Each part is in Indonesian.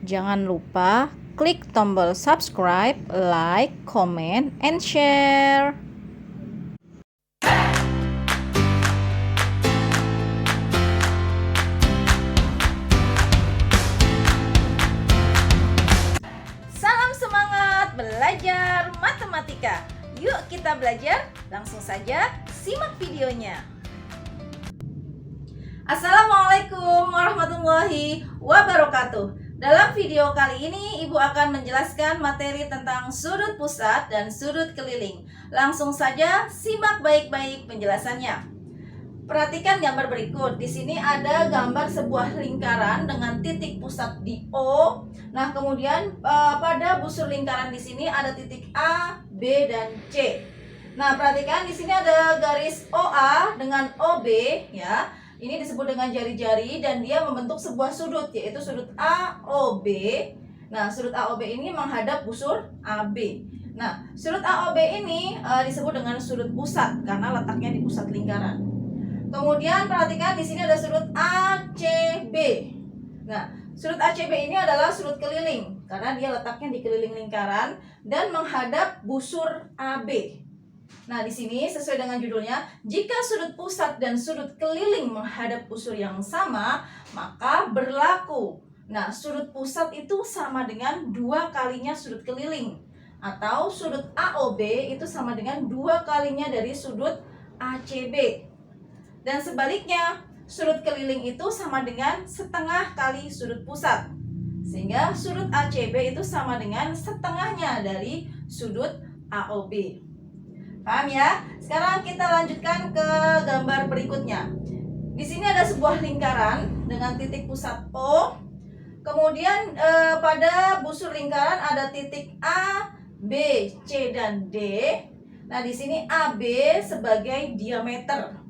Jangan lupa klik tombol subscribe, like, comment, and share. Salam semangat belajar matematika. Yuk kita belajar, langsung saja simak videonya. Assalamualaikum warahmatullahi wabarakatuh. Dalam video kali ini, Ibu akan menjelaskan materi tentang sudut pusat dan sudut keliling. Langsung saja simak baik-baik penjelasannya. Perhatikan gambar berikut. Di sini ada gambar sebuah lingkaran dengan titik pusat di O. Nah, kemudian pada busur lingkaran di sini ada titik A, B, dan C. Nah, perhatikan di sini ada garis OA dengan OB, ya. Ini disebut dengan jari-jari dan dia membentuk sebuah sudut, yaitu sudut AOB. Nah, sudut AOB ini menghadap busur AB. Nah, sudut AOB ini disebut dengan sudut pusat karena letaknya di pusat lingkaran. Kemudian perhatikan di sini ada sudut ACB. Nah, sudut ACB ini adalah sudut keliling karena dia letaknya di keliling lingkaran dan menghadap busur AB. Nah, di sini sesuai dengan judulnya, jika sudut pusat dan sudut keliling menghadap busur yang sama, maka berlaku. Nah, sudut pusat itu sama dengan 2 kalinya sudut keliling. Atau sudut AOB itu sama dengan 2 kalinya dari sudut ACB. Dan sebaliknya, sudut keliling itu sama dengan setengah kali sudut pusat. Sehingga sudut ACB itu sama dengan setengahnya dari sudut AOB. Paham ya? Sekarang kita lanjutkan ke gambar berikutnya. Di sini ada sebuah lingkaran dengan titik pusat O. Kemudian pada busur lingkaran ada titik A, B, C, dan D. Nah, di sini AB sebagai diameter.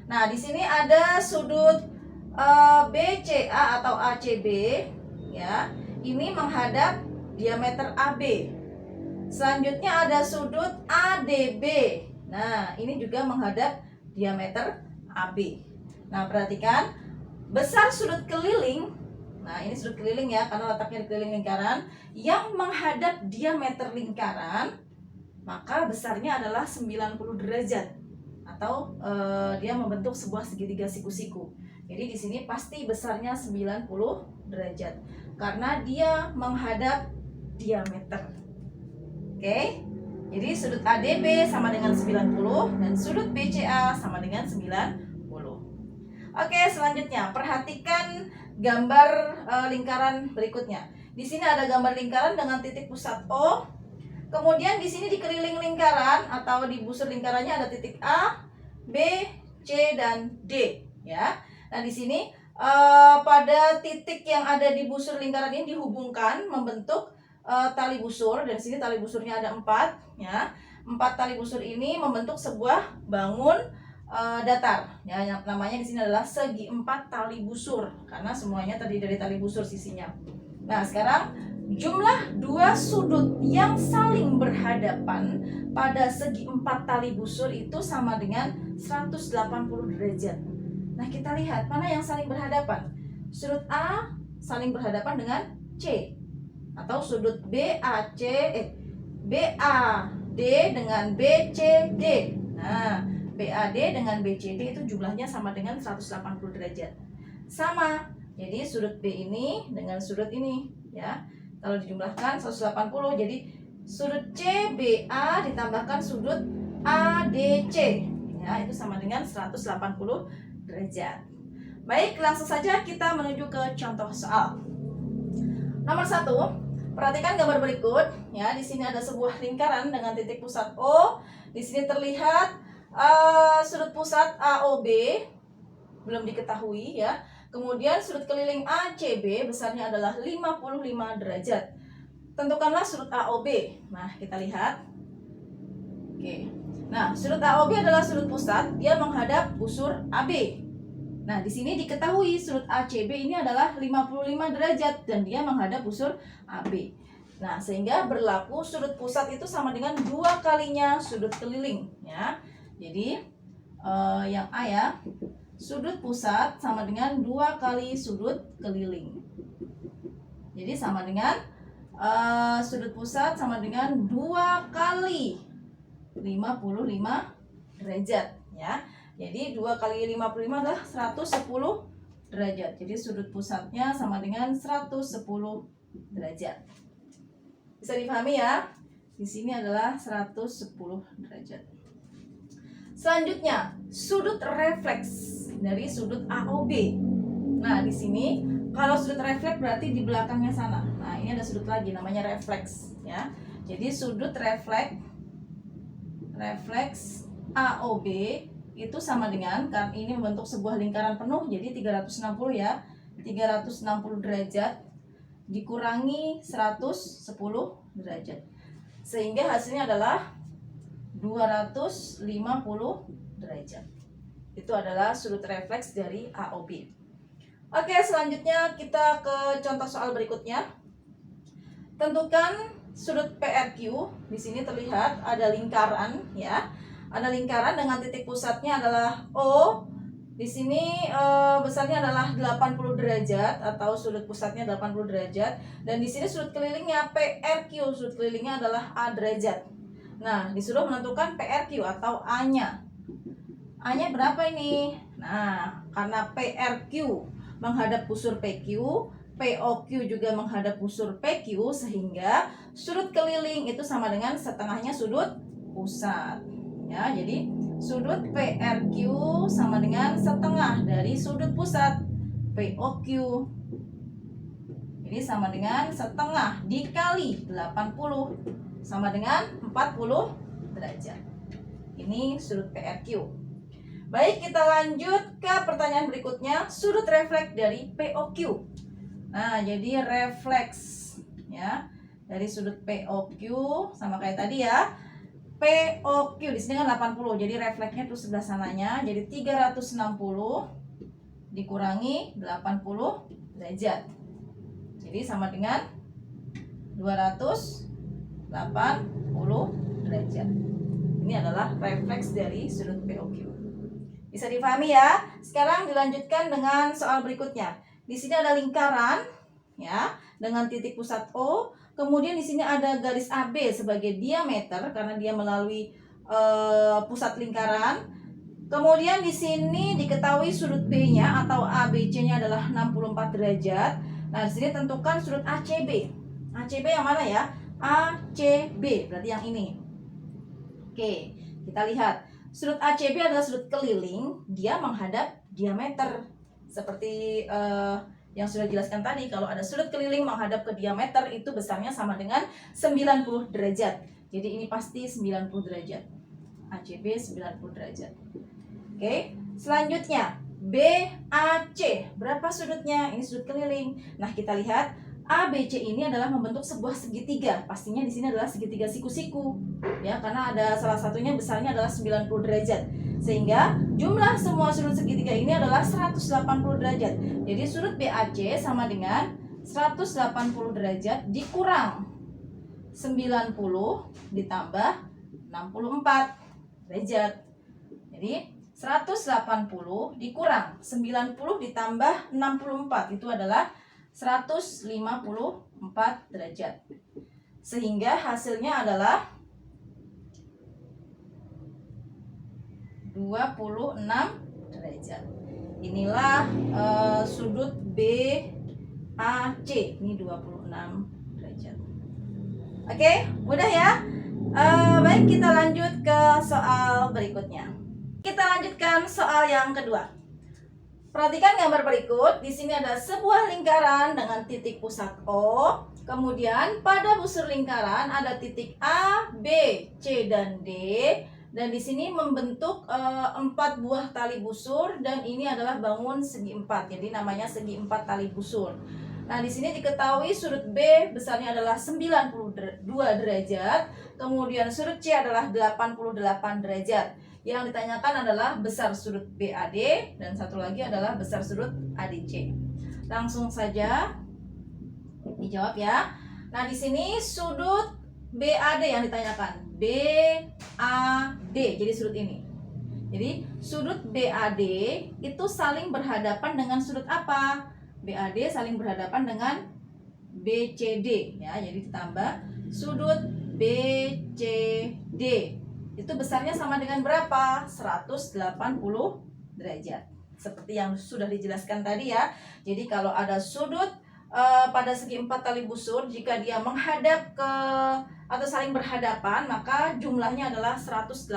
Nah, di sini ada sudut BCA atau ACB, ya. Ini menghadap diameter AB. Selanjutnya ada sudut ADB. Nah, ini juga menghadap diameter AB. Nah, perhatikan besar sudut keliling. Nah, ini sudut keliling ya, karena letaknya di keliling lingkaran yang menghadap diameter lingkaran, maka besarnya adalah 90 derajat atau dia membentuk sebuah segitiga siku-siku. Jadi di sini pasti besarnya 90 derajat karena dia menghadap diameter. Oke, jadi sudut ADB sama dengan 90 dan sudut BCA sama dengan 90. Oke, selanjutnya perhatikan gambar lingkaran berikutnya. Di sini ada gambar lingkaran dengan titik pusat O. Kemudian di sini di keliling lingkaran atau di busur lingkarannya ada titik A, B, C, dan D, ya. Nah, di sini pada titik yang ada di busur lingkaran ini dihubungkan membentuk tali busur, dan di sini tali busurnya ada 4, ya. 4 tali busur ini membentuk sebuah bangun datar, ya. Yang namanya di sini adalah segi 4 tali busur karena semuanya terdiri dari tali busur sisinya. Nah, sekarang jumlah 2 sudut yang saling berhadapan pada segi 4 tali busur itu sama dengan 180 derajat. Nah, kita lihat mana yang saling berhadapan. Sudut A saling berhadapan dengan C, atau sudut BAD dengan BCD. Nah, BAD dengan BCD itu jumlahnya sama dengan 180 derajat. Sama. Jadi sudut B ini dengan sudut ini, ya. Kalau dijumlahkan 180, jadi sudut CBA ditambahkan sudut ADC, ya, itu sama dengan 180 derajat. Baik, langsung saja kita menuju ke contoh soal. Nomor 1, perhatikan gambar berikut, ya. Di sini ada sebuah lingkaran dengan titik pusat O. Di sini terlihat sudut pusat AOB belum diketahui, ya. Kemudian sudut keliling ACB besarnya adalah 55 derajat. Tentukanlah sudut AOB. Nah, kita lihat. Oke. Nah, sudut AOB adalah sudut pusat, dia menghadap busur AB. Nah, di sini diketahui sudut ACB ini adalah 55 derajat dan dia menghadap busur AB. Nah, sehingga berlaku sudut pusat itu sama dengan 2 kalinya sudut keliling, ya. Jadi yang A, ya. Sudut pusat sama dengan 2 kali sudut keliling. Jadi sama dengan sudut pusat sama dengan 2 kali 55 derajat ya. Jadi 2 kali 55 adalah 110 derajat. Jadi sudut pusatnya sama dengan 110 derajat. Bisa dipahami ya? Di sini adalah 110 derajat. Selanjutnya, sudut refleks dari sudut AOB. Nah, di sini kalau sudut refleks berarti di belakangnya sana. Nah, ini ada sudut lagi namanya refleks ya. Jadi sudut refleks AOB itu sama dengan, kan ini membentuk sebuah lingkaran penuh, jadi 360 ya. 360 derajat dikurangi 110 derajat. Sehingga hasilnya adalah 250 derajat. Itu adalah sudut refleks dari AOB. Oke, selanjutnya kita ke contoh soal berikutnya. Tentukan sudut PRQ. Di sini terlihat ada lingkaran ya. Ada lingkaran dengan titik pusatnya adalah O. Di sini besarnya adalah 80 derajat atau sudut pusatnya 80 derajat, dan di sini sudut kelilingnya PRQ, sudut kelilingnya adalah A derajat. Nah, disuruh menentukan PRQ atau A-nya. A-nya berapa ini? Nah, karena PRQ menghadap busur PQ, POQ juga menghadap busur PQ, sehingga sudut keliling itu sama dengan setengahnya sudut pusat. Ya, jadi sudut PRQ sama dengan setengah dari sudut pusat POQ. Ini sama dengan setengah dikali 80 sama dengan 40 derajat. Ini sudut PRQ. Baik, kita lanjut ke pertanyaan berikutnya, sudut refleks dari POQ. Nah, jadi refleks ya dari sudut POQ sama kayak tadi ya. POQ di sini kan 80, jadi refleksnya tuh sebelah sananya, jadi 360 dikurangi 80 derajat. Jadi sama dengan 280 derajat. Ini adalah refleks dari sudut POQ. Bisa dipahami ya? Sekarang dilanjutkan dengan soal berikutnya. Di sini ada lingkaran ya dengan titik pusat O. Kemudian di sini ada garis AB sebagai diameter karena dia melalui pusat lingkaran. Kemudian di sini diketahui sudut B-nya atau ABC-nya adalah 64 derajat. Nah, di sini tentukan sudut ACB. ACB yang mana ya? ACB, berarti yang ini. Oke, kita lihat. Sudut ACB adalah sudut keliling, dia menghadap diameter. Seperti yang sudah dijelaskan tadi, kalau ada sudut keliling menghadap ke diameter, itu besarnya sama dengan 90 derajat. Jadi ini pasti 90 derajat. ACB 90 derajat. Oke, selanjutnya BAC. Berapa sudutnya? Ini sudut keliling. Nah, kita lihat ABC ini adalah membentuk sebuah segitiga. Pastinya di sini adalah segitiga siku-siku. Ya, karena ada salah satunya besarnya adalah 90 derajat. Sehingga jumlah semua sudut segitiga ini adalah 180 derajat. Jadi sudut BAC sama dengan 180 derajat dikurang 90 ditambah 64 derajat. Jadi 180 dikurang 90 ditambah 64 itu adalah 154 derajat. Sehingga hasilnya adalah 26 derajat. Inilah sudut BAC. Ini 26 derajat. Oke, mudah ya? Baik, kita lanjut ke soal berikutnya. Kita lanjutkan soal yang kedua. Perhatikan gambar berikut. Di sini ada sebuah lingkaran dengan titik pusat O. Kemudian pada busur lingkaran ada titik A, B, C, dan D. Dan di sini membentuk 4 buah tali busur, dan ini adalah bangun segi 4. Jadi namanya segi 4 tali busur. Nah, di sini diketahui sudut B besarnya adalah 92 derajat. Kemudian sudut C adalah 88 derajat. Yang ditanyakan adalah besar sudut BAD, dan satu lagi adalah besar sudut ADC. Langsung saja dijawab ya. Nah, di sini sudut BAD yang ditanyakan. BAD, jadi sudut ini. Jadi sudut BAD itu saling berhadapan dengan sudut apa? BAD saling berhadapan dengan BCD ya. Jadi ditambah sudut BCD. Itu besarnya sama dengan berapa? 180 derajat. Seperti yang sudah dijelaskan tadi ya. Jadi kalau ada sudut pada segi 4 tali busur, jika dia menghadap ke atau saling berhadapan, maka jumlahnya adalah 180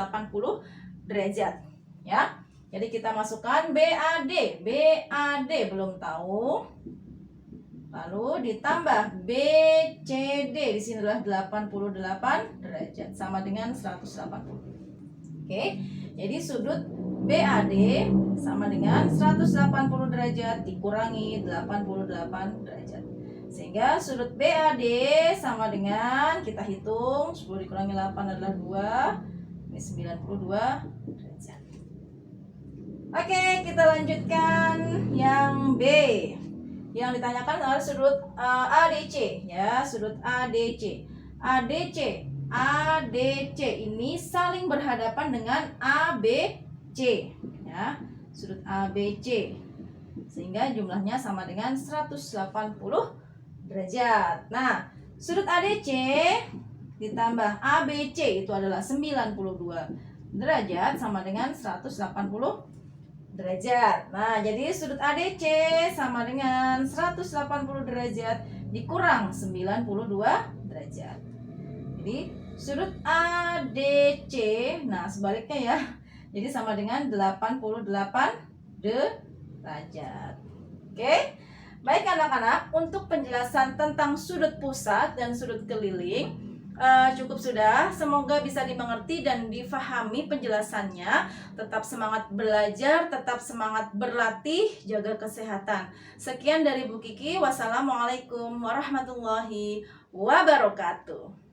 derajat ya. Jadi kita masukkan BAD. BAD belum tahu. Lalu ditambah BCD, di sini adalah 88 derajat sama dengan 180. Oke. Jadi sudut BAD sama dengan 180 derajat dikurangi 88 derajat. Sehingga sudut BAD sama dengan, kita hitung, 10 dikurangi 8 adalah 2. Ini 92 derajat. Oke, kita lanjutkan yang B. Yang ditanyakan adalah sudut ADC ya, sudut ADC. ADC ini saling berhadapan dengan ABC ya, sudut ABC. Sehingga jumlahnya sama dengan 180 derajat. Nah, sudut ADC ditambah ABC itu adalah 92 derajat sama dengan 180 derajat. Nah, jadi sudut ADC sama dengan 180 derajat dikurang 92 derajat. Jadi sudut ADC, nah sebaliknya ya. Jadi sama dengan 88 derajat. Oke. Baik anak-anak, untuk penjelasan tentang sudut pusat dan sudut keliling cukup sudah. Semoga bisa dimengerti dan difahami penjelasannya. Tetap semangat belajar, tetap semangat berlatih, jaga kesehatan. Sekian dari Bu Kiki. Wassalamualaikum warahmatullahi wabarakatuh.